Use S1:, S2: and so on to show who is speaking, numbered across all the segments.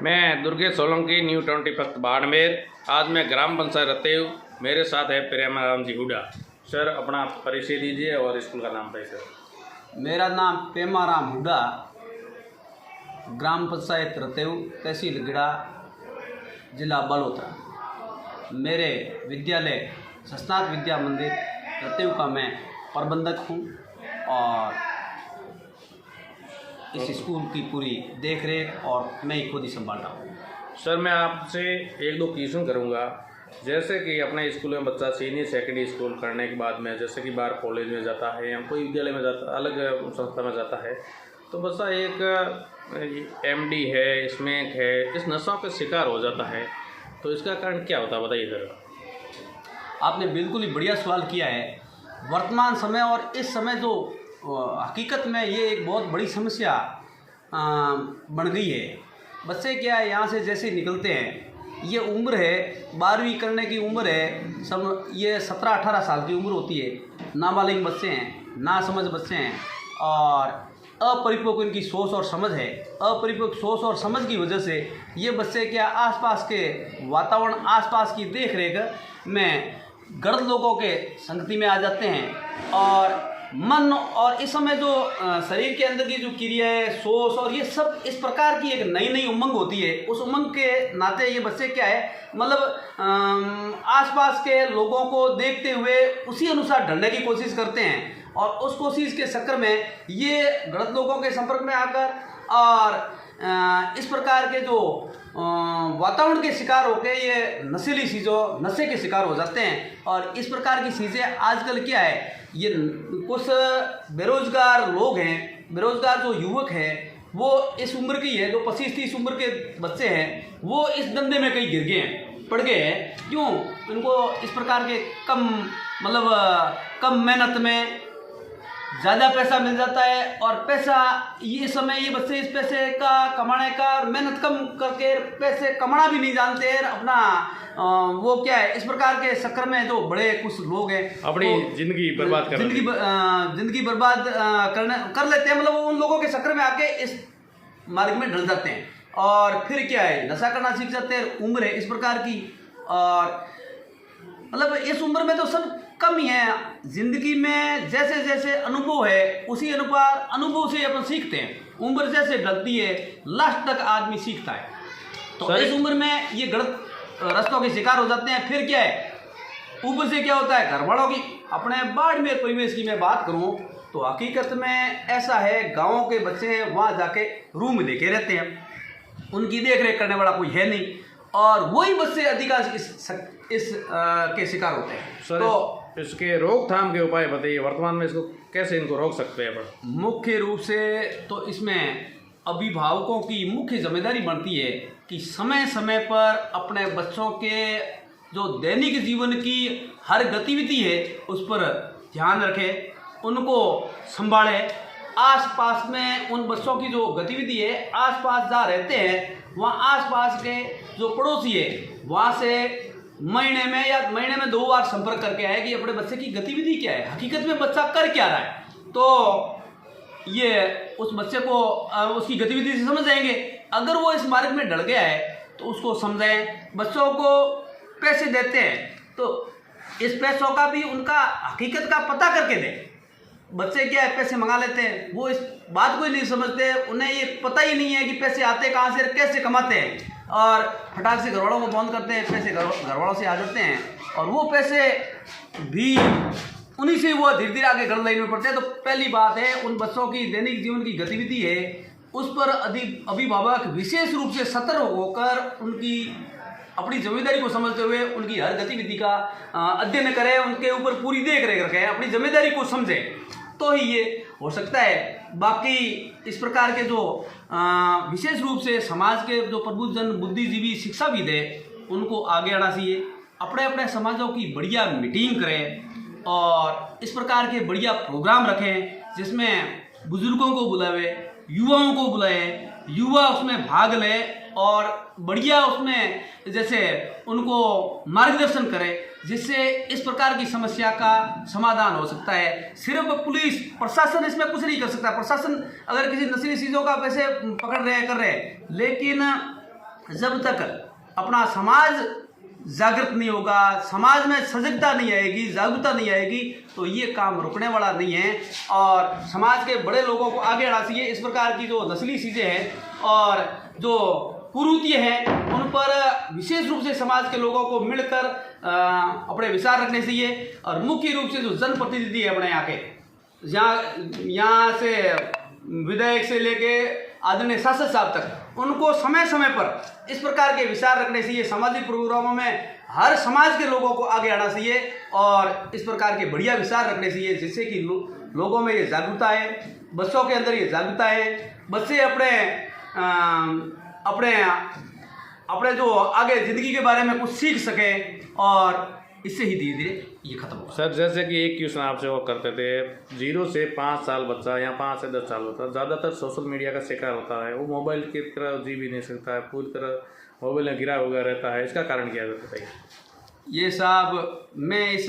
S1: मैं दुर्गेश सोलंकी न्यू 21 बाड़मेर। आज मैं ग्राम पंचायत रतेव, मेरे साथ है प्रेमाराम जी हुड्डा। सर अपना परिचय दीजिए और स्कूल का नाम बताइए सर।
S2: मेरा नाम प्रेमाराम हुड्डा, ग्राम पंचायत रतेव, तहसील गिड़ा, जिला बालोतरा। मेरे विद्यालय सस्नात विद्या मंदिर रतेव का मैं प्रबंधक हूँ और इस स्कूल की पूरी देख रेख और मैं ही खुद ही संभालता हूँ।
S1: सर मैं आपसे एक दो क्वेश्चन करूँगा। जैसे कि अपने स्कूल में बच्चा सीनियर सेकेंडरी स्कूल करने के बाद में जैसे कि बाहर कॉलेज में जाता है या कोई विद्यालय में जाता, अलग संस्था में जाता है, तो बच्चा एक एमडी है, स्मैक है, इस नशों के शिकार हो जाता है, तो इसका कारण क्या होता है बताइए सर।
S2: आपने बिल्कुल ही बढ़िया सवाल किया है। वर्तमान समय और इस समय जो हकीकत में ये एक बहुत बड़ी समस्या बन गई है। बच्चे क्या है, यहाँ से जैसे निकलते हैं, ये उम्र है 12वीं करने की उम्र है, सब ये 17-18 साल की उम्र होती है। नाबालिग बच्चे हैं, ना समझ बच्चे हैं और अपरिपक्व इनकी सोच और समझ है। अपरिपक्व सोच और समझ की वजह से ये बच्चे क्या आसपास के वातावरण, आसपास की देख रेख में गलत लोगों के संगति में आ जाते हैं और मन और इस समय जो शरीर के अंदर की जो क्रिया है, सोच और ये सब इस प्रकार की एक नई नई उमंग होती है। उस उमंग के नाते ये बच्चे क्या है, मतलब आसपास के लोगों को देखते हुए उसी अनुसार ढलने की कोशिश करते हैं और उस कोशिश के चक्कर में ये गलत लोगों के संपर्क में आकर और इस प्रकार के जो वातावरण के शिकार होकर ये नशीली चीज़ों, नशे के शिकार हो जाते हैं। और इस प्रकार की चीज़ें आजकल क्या है, ये कुछ बेरोजगार लोग हैं, बेरोजगार जो युवक हैं, वो इस उम्र की है, जो 25-30 उम्र के बच्चे हैं, वो इस धंधे में कहीं गिर गए हैं, पड़ गए हैं। क्यों? इनको इस प्रकार के कम मेहनत में ज़्यादा पैसा मिल जाता है और पैसा ये समय ये बच्चे इस पैसे का कमाने का मेहनत कम करके पैसे कमाना भी नहीं जानते हैं अपना। वो क्या है, इस प्रकार के चक्कर में जो बड़े कुछ लोग हैं
S1: अपनी जिंदगी बर्बाद कर
S2: जिंदगी बर्बाद कर लेते हैं। मतलब उन लोगों के चक्कर में आके इस मार्ग में ढल जाते हैं और फिर क्या है, नशा करना सीख जाते हैं। उम्र है इस प्रकार की और मतलब इस उम्र में तो सब कम ही है। जिंदगी में जैसे जैसे अनुभव है उसी अनुभव से अपन सीखते हैं। उम्र जैसे ढलती है लास्ट तक आदमी सीखता है। तो इस उम्र में ये गलत रास्तों के शिकार हो जाते हैं। फिर क्या है, ऊपर से क्या होता है, घर वालों की, अपने बाड़मेर परिवेश की मैं बात करूं तो हकीकत में ऐसा है, गाँव के बच्चे हैं, वहाँ जाके रूम लेके रहते हैं, उनकी देख रेख करने वाला कोई है नहीं और वही बच्चे अधिकांश इस के शिकार होते हैं। तो
S1: इसके रोकथाम के उपाय बताइए, वर्तमान में इसको कैसे इनको रोक सकते हैं अपन।
S2: मुख्य रूप से तो इसमें अभिभावकों की मुख्य जिम्मेदारी बनती है कि समय समय पर अपने बच्चों के जो दैनिक जीवन की हर गतिविधि है उस पर ध्यान रखें, उनको संभालें। आसपास में उन बच्चों की जो गतिविधि है, आसपास जहाँ रहते हैं वहाँ आसपास के जो पड़ोसी है वहाँ से महीने में 2 बार संपर्क करके आए कि अपने बच्चे की गतिविधि क्या है, हकीकत में बच्चा कर क्या रहा है। तो ये उस बच्चे को उसकी गतिविधि से समझ जाएंगे। अगर वो इस मार्ग में डर गया है तो उसको समझाएं। बच्चों को पैसे देते हैं तो इस पैसों का भी उनका हकीकत का पता करके दें। बच्चे क्या है, पैसे मंगा लेते हैं, वो इस बात को ही नहीं समझते, उन्हें ये पता ही नहीं है कि पैसे आते कहाँ से, कैसे कमाते हैं और फटाक से घरवालों को बंद करते हैं, पैसे घरवालों से आ जाते हैं और वो पैसे भी उन्हीं से वो धीरे धीरे आगे गलत लाइन में पड़ते हैं। तो पहली बात है, उन बच्चों की दैनिक जीवन की गतिविधि है उस पर अभिभावक विशेष रूप से सतर्क होकर उनकी अपनी जिम्मेदारी को समझते हुए उनकी हर गतिविधि का अध्ययन करें, उनके ऊपर पूरी देख रेख रखें, अपनी जिम्मेदारी को समझें, तो ही ये हो सकता है। बाकी इस प्रकार के जो विशेष रूप से समाज के जो प्रबुद्धजन, बुद्धिजीवी, शिक्षाविद है, उनको आगे आना चाहिए। अपने अपने समाजों की बढ़िया मीटिंग करें और इस प्रकार के बढ़िया प्रोग्राम रखें जिसमें बुजुर्गों को बुलावे, युवाओं को बुलाए, युवा उसमें भाग ले और बढ़िया उसमें जैसे उनको मार्गदर्शन करें, जिससे इस प्रकार की समस्या का समाधान हो सकता है। सिर्फ पुलिस प्रशासन इसमें कुछ नहीं कर सकता। प्रशासन अगर किसी नशीली चीज़ों का पैसे पकड़ रहे हैं, कर रहे हैं, लेकिन जब तक अपना समाज जागृत नहीं होगा, समाज में सजगता नहीं आएगी, जागरूकता नहीं आएगी, तो ये काम रुकने वाला नहीं है। और समाज के बड़े लोगों को आगे आना चाहिए। इस प्रकार की जो नस्ली चीज़ें हैं और जो कुरीतियाँ हैं, उन पर विशेष रूप से समाज के लोगों को मिलकर अपने विचार रखने चाहिए। और मुख्य रूप से जो जनप्रतिनिधि है अपने यहाँ के, यहाँ से विधायक से लेके आदरणीय शासक साहब तक, उनको समय समय पर इस प्रकार के विचार रखने चाहिए। सामाजिक प्रोग्रामों में हर समाज के लोगों को आगे आना चाहिए और इस प्रकार के बढ़िया विचार रखने चाहिए, जिससे कि लोगों में ये जागरूकता है, बच्चों के अंदर ये जागरूकता है, बच्चे अपने जो आगे ज़िंदगी के बारे में कुछ सीख सकें और इससे ही धीरे धीरे ये खत्म होगा।
S1: सर, जैसे कि एक क्वेश्चन आपसे वो करते थे, 0 से 5 साल बच्चा या 5 से 10 साल होता है, ज़्यादातर सोशल मीडिया का शिकार होता है। वो मोबाइल की तरह जी भी नहीं सकता है, पूरी तरह मोबाइल में गिरा हुआ रहता है। इसका कारण क्या है बताइए?
S2: ये साहब, मैं इस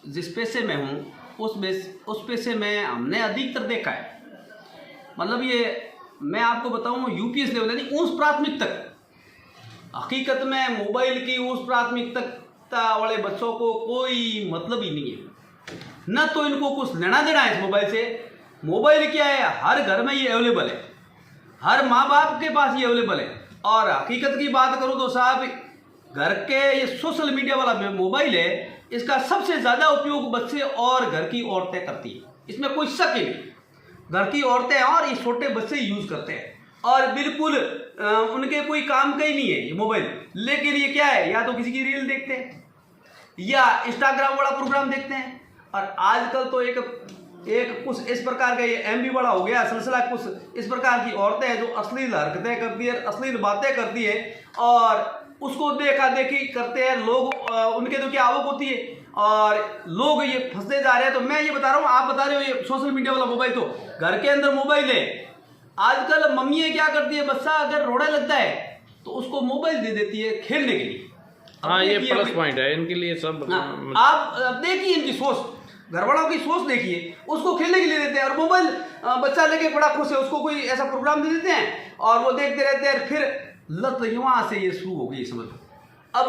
S2: जिस पेशे में हूँ उस पेशे में हमने अधिकतर देखा है। मतलब ये मैं आपको बताऊँ, यूपीएस लेवल यानी उस प्राथमिक तक, हकीकत में मोबाइल की उस प्राथमिकता वाले बच्चों को कोई मतलब ही नहीं है, न तो इनको कुछ लेना देना है इस मोबाइल से। मोबाइल क्या है, हर घर में ये अवेलेबल है, हर माँ बाप के पास ये अवेलेबल है। और हकीकत की बात करूँ तो साहब, घर के ये सोशल मीडिया वाला मोबाइल है, इसका सबसे ज़्यादा उपयोग बच्चे और घर की औरतें करती है, इसमें कोई शक ही नहीं। घर की औरतें और ये छोटे बच्चे यूज़ करते हैं और बिल्कुल उनके कोई काम का ही नहीं है ये मोबाइल। लेकिन ये क्या है, या तो किसी की रील देखते हैं या इंस्टाग्राम वाला प्रोग्राम देखते हैं। और आजकल तो एक कुछ इस प्रकार का ये एमबी वाला हो गया सिलसिला, कुछ इस प्रकार की औरतें हैं जो अश्लील हरकतें करती है, अश्लील बातें करती है और उसको देखा देखी करते हैं लोग। उनके तो क्या आवक होती है और लोग ये फंसते जा रहे हैं। तो मैं ये बता रहा हूँ, आप बता रहे हो ये सोशल मीडिया वाला मोबाइल, तो घर के अंदर मोबाइल है। आजकल मम्मियाँ क्या करती है, बच्चा अगर रोने लगता है तो उसको मोबाइल दे देती है खेलने के लिए।
S1: हाँ, ये प्लस पॉइंट है इनके लिए सब।
S2: आप देखिए इनकी सोच, घर वालों की सोच देखिए, उसको खेलने के लिए देते हैं और मोबाइल बच्चा लेके बड़ा खुश है, उसको कोई ऐसा प्रोग्राम दे देते हैं और वो देखते रहते हैं। फिर लत वहाँ से ये शुरू हो गई, समझ लो। अब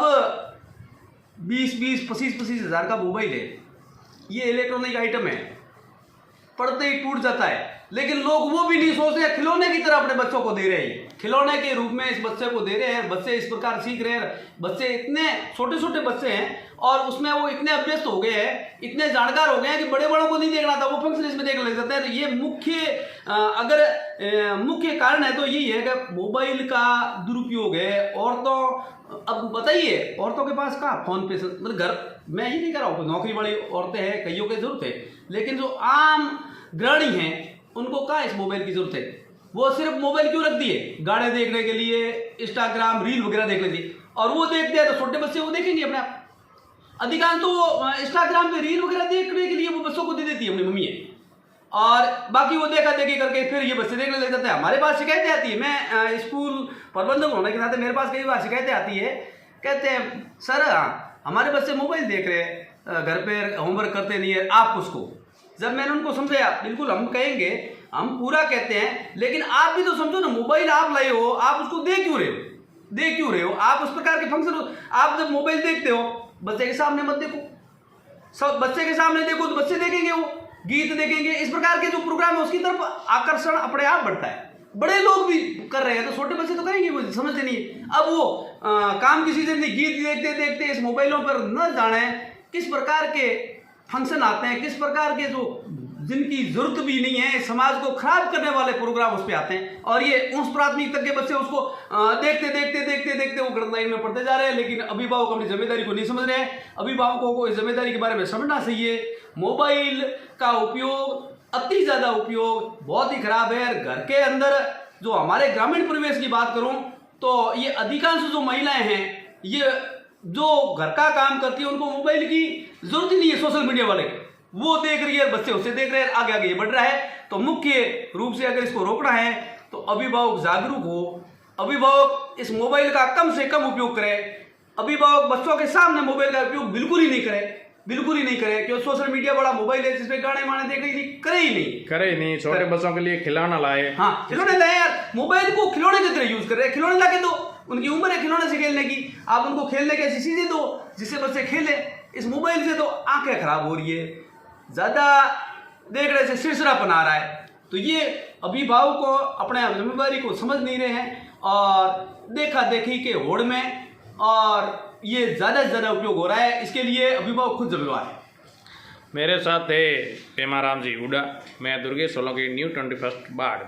S2: 20-25 हज़ार का मोबाइल है, ये इलेक्ट्रॉनिक आइटम है, पड़ते ही टूट जाता है। लेकिन लोग वो भी नहीं सोचते, खिलौने की तरह अपने बच्चों को दे रहे हैं, खिलौने के रूप में इस बच्चे को दे रहे हैं। बच्चे इस प्रकार सीख रहे हैं, बच्चे इतने छोटे छोटे बच्चे हैं और उसमें वो इतने अभ्यस्त हो गए हैं, इतने जानकार हो गए हैं कि बड़े बड़ों को नहीं देखना था, वो फंक्शन इसमें देखने लग जाते हैं। तो ये मुख्य कारण है तो यही है कि मोबाइल का दुरुपयोग है। औरतों, अब बताइए, औरतों के पास कहाँ फोन पे, मतलब घर, मैं ये नहीं कह रहा हूँ, नौकरी वाली औरतें हैं, कईयों की जरूरत है, लेकिन जो आम गृहिणी हैं उनको कहाँ इस मोबाइल की जरूरत है। वो सिर्फ मोबाइल क्यों रख दिए, गाने देखने के लिए, इंस्टाग्राम रील वगैरह देखने के लिए। और वो देखते हैं तो छोटे बच्चे वो देखेंगे अपने आप। अधिकांश तो इंस्टाग्राम पे रील वगैरह देखने के लिए वो बच्चों को दे देती है अपनी मम्मी है, और बाकी वो देखा देखी करके फिर ये बच्चे देखने लग जाते हैं। हमारे पास शिकायतें आती है, मैं स्कूल प्रबंधक होने के नाते मेरे पास कई बार शिकायतें आती है। कहते हैं सर हमारे बच्चे मोबाइल देख रहे हैं, घर पे होमवर्क करते नहीं है, आप उसको। जब मैंने उनको समझाया, बिल्कुल हम कहेंगे, हम पूरा कहते हैं, लेकिन आप भी तो समझो ना, मोबाइल आप लाए हो, आप उसको दे क्यों रहे हो? आप उस प्रकार के फंक्शन, आप जब मोबाइल देखते हो बच्चे के सामने मत देखो, सब बच्चे के सामने देखो तो बच्चे देखेंगे, वो गीत देखेंगे, इस प्रकार के जो प्रोग्राम है उसकी तरफ आकर्षण अपने आप बढ़ता है। बड़े लोग भी कर रहे हैं तो छोटे बच्चे तो करेंगे, वो समझते नहीं है। अब वो काम की चीजें नहीं, गीत देखते देखते इस मोबाइलों पर न जाने किस प्रकार के फंक्शन आते हैं, किस प्रकार के जो जिनकी जरूरत भी नहीं है, समाज को खराब करने वाले प्रोग्राम उस पर आते हैं। और ये उस प्राथमिक तक के बच्चे उसको देखते वो गलत लाइन में पढ़ते जा रहे हैं। लेकिन अभिभावक अपनी जिम्मेदारी को नहीं समझ रहे हैं। अभिभावकों को इस जिम्मेदारी के बारे में समझना चाहिए। मोबाइल का उपयोग, अति ज़्यादा उपयोग बहुत ही खराब है। घर के अंदर जो हमारे ग्रामीण परिवेश की बात करूं तो ये अधिकांश जो महिलाएं हैं, ये जो घर का काम करती है, उनको मोबाइल की जरूरत ही नहीं है। सोशल मीडिया वाले वो देख रही है, बच्चे उससे देख रहे हैं, आगे ये बढ़ रहा है। तो मुख्य रूप से अगर इसको रोकना है तो अभिभावक जागरूक हो, अभिभावक इस मोबाइल का कम से कम उपयोग करे। अभिभावक बच्चों के सामने मोबाइल का उपयोग बिल्कुल ही नहीं करे, क्योंकि सोशल मीडिया बड़ा मोबाइल है जिसमें गाने वाने देखने की करे ही नहीं। छोटे
S1: बच्चों के लिए खिलौना लाए,
S2: हाँ खिलौने लाए यार, मोबाइल को खिलौने की तरह यूज कर रहे हैं। खिलौने लाके तो उनकी उम्र है खिलौने से खेलने की, आप उनको खेलने की ऐसी चीज़ें दो जिससे बच्चे खेले। इस मोबाइल से तो आंखें खराब हो रही है, ज़्यादा देखने से सिरसिरापन आ रहा है। तो ये अभिभावक को अपने जिम्मेदारी को समझ नहीं रहे हैं और देखा देखी के होड़ में और ये ज़्यादा से ज़्यादा उपयोग हो रहा है। इसके लिए अभिभावक खुद जिम्मेवार है।
S1: मेरे साथ है पेमाराम जी हुडा, मैं दुर्गेश सोलंकी, न्यू 21 बाढ़।